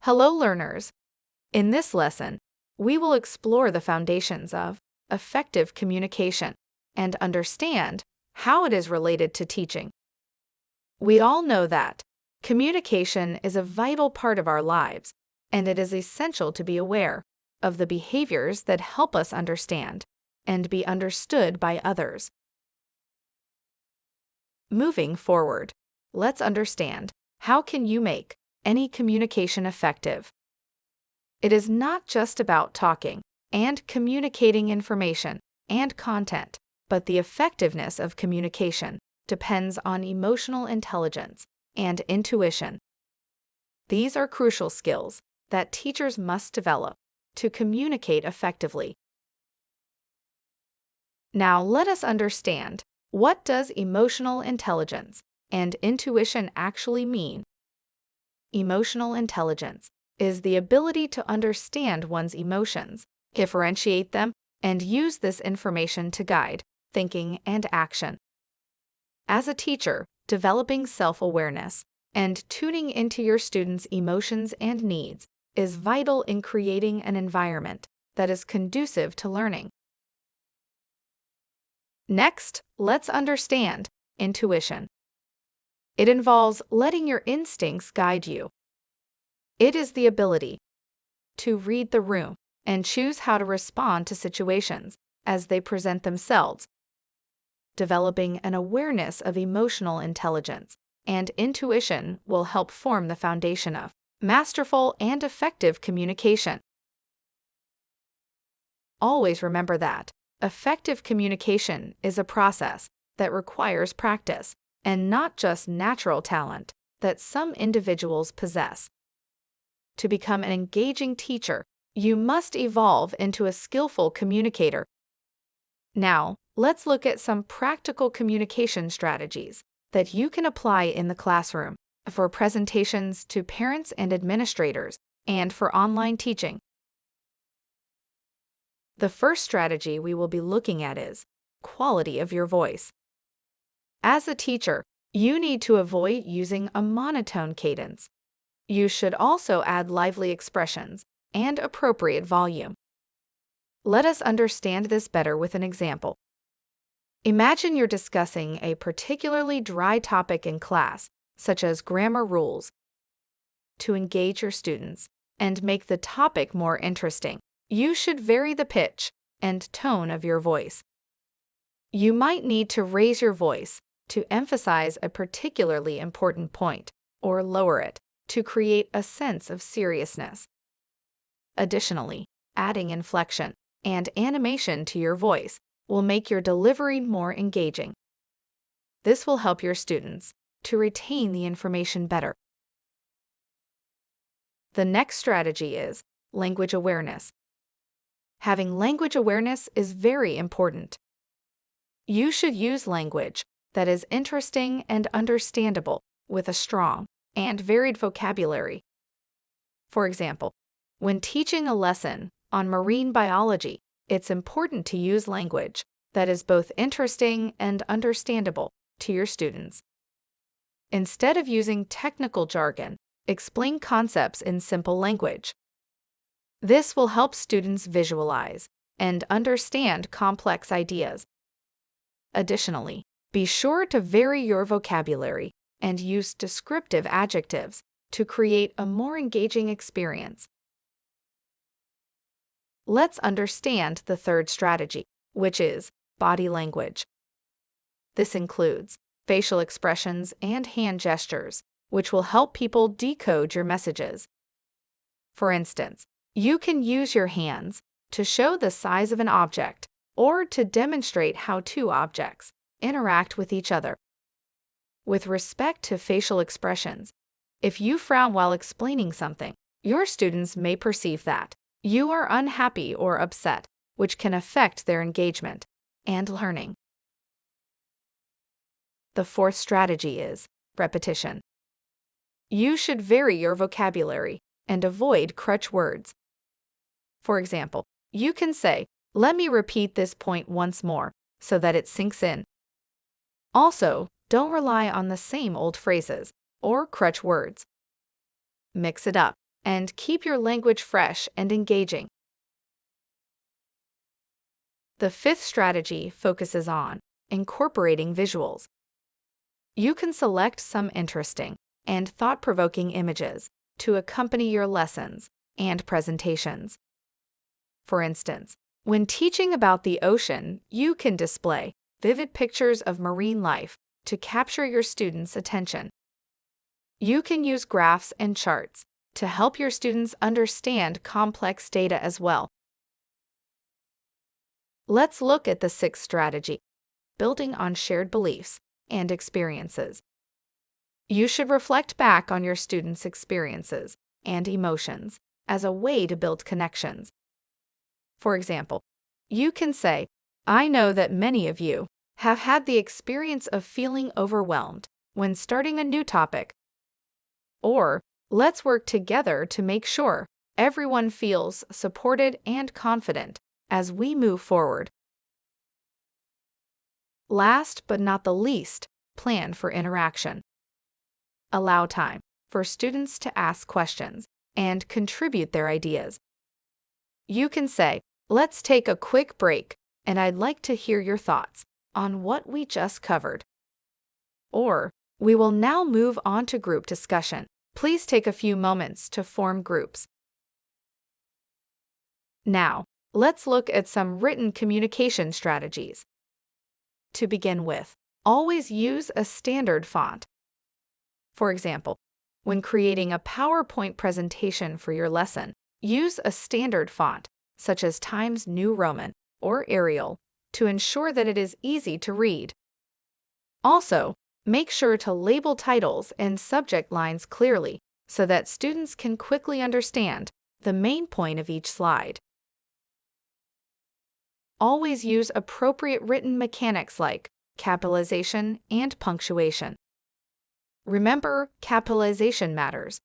Hello, learners! In this lesson, we will explore the foundations of effective communication and understand how it is related to teaching. We all know that communication is a vital part of our lives, and it is essential to be aware of the behaviors that help us understand and be understood by others. Moving forward, let's understand how can you make any communication effective. It is not just about talking and communicating information and content, but the effectiveness of communication depends on emotional intelligence and intuition. These are crucial skills that teachers must develop to communicate effectively. Now let us understand, what does emotional intelligence and intuition actually mean? Emotional intelligence is the ability to understand one's emotions, differentiate them, and use this information to guide thinking and action. As a teacher, developing self-awareness and tuning into your students' emotions and needs is vital in creating an environment that is conducive to learning. Next, let's understand intuition. It involves letting your instincts guide you. It is the ability to read the room and choose how to respond to situations as they present themselves. Developing an awareness of emotional intelligence and intuition will help form the foundation of masterful and effective communication. Always remember that effective communication is a process that requires practice and not just natural talent that some individuals possess. To become an engaging teacher, you must evolve into a skillful communicator. Now, let's look at some practical communication strategies that you can apply in the classroom for presentations to parents and administrators and for online teaching. The first strategy we will be looking at is quality of your voice. As a teacher, you need to avoid using a monotone cadence. You should also add lively expressions and appropriate volume. Let us understand this better with an example. Imagine you're discussing a particularly dry topic in class, such as grammar rules. To engage your students and make the topic more interesting, you should vary the pitch and tone of your voice. You might need to raise your voice to emphasize a particularly important point, or lower it to create a sense of seriousness. Additionally, adding inflection and animation to your voice will make your delivery more engaging. This will help your students to retain the information better. The next strategy is language awareness. Having language awareness is very important. You should use language that is interesting and understandable with a strong and varied vocabulary. For example, when teaching a lesson on marine biology, it's important to use language that is both interesting and understandable to your students. Instead of using technical jargon, explain concepts in simple language. This will help students visualize and understand complex ideas. Additionally, be sure to vary your vocabulary and use descriptive adjectives to create a more engaging experience. Let's understand the third strategy, which is body language. This includes facial expressions and hand gestures, which will help people decode your messages. For instance, you can use your hands to show the size of an object or to demonstrate how two objects interact with each other. With respect to facial expressions, if you frown while explaining something, your students may perceive that you are unhappy or upset, which can affect their engagement and learning. The fourth strategy is repetition. You should vary your vocabulary and avoid crutch words. For example, you can say, "Let me repeat this point once more," so that it sinks in. Also, don't rely on the same old phrases or crutch words. Mix it up and keep your language fresh and engaging. The fifth strategy focuses on incorporating visuals. You can select some interesting and thought-provoking images to accompany your lessons and presentations. For instance, when teaching about the ocean, you can display vivid pictures of marine life to capture your students' attention. You can use graphs and charts to help your students understand complex data as well. Let's look at the sixth strategy, building on shared beliefs and experiences. You should reflect back on your students' experiences and emotions as a way to build connections. For example, you can say, "I know that many of you have had the experience of feeling overwhelmed when starting a new topic." Or, "Let's work together to make sure everyone feels supported and confident as we move forward." Last but not the least, plan for interaction. Allow time for students to ask questions and contribute their ideas. You can say, "Let's take a quick break, and I'd like to hear your thoughts on what we just covered." Or, "We will now move on to group discussion. Please take a few moments to form groups." Now, let's look at some written communication strategies. To begin with, always use a standard font. For example, when creating a PowerPoint presentation for your lesson, use a standard font, such as Times New Roman or Arial, to ensure that it is easy to read. Also, make sure to label titles and subject lines clearly so that students can quickly understand the main point of each slide. Always use appropriate written mechanics like capitalization and punctuation. Remember, capitalization matters.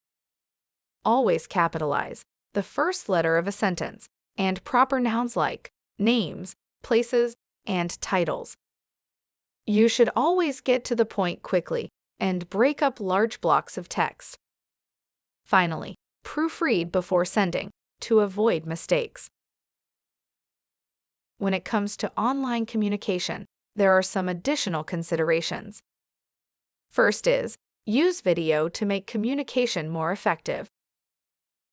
Always capitalize the first letter of a sentence and proper nouns like names, places, and titles. You should always get to the point quickly and break up large blocks of text. Finally, proofread before sending to avoid mistakes. When it comes to online communication, there are some additional considerations. First is, use video to make communication more effective.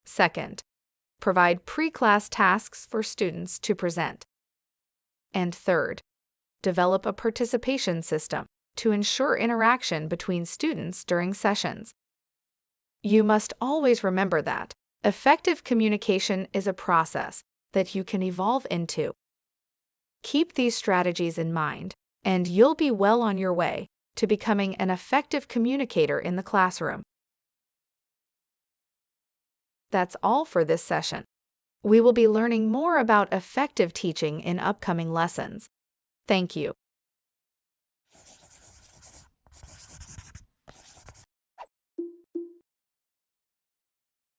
Second, provide pre-class tasks for students to present. And third, develop a participation system to ensure interaction between students during sessions. You must always remember that effective communication is a process that you can evolve into. Keep these strategies in mind, and you'll be well on your way to becoming an effective communicator in the classroom. That's all for this session. We will be learning more about effective teaching in upcoming lessons. Thank you.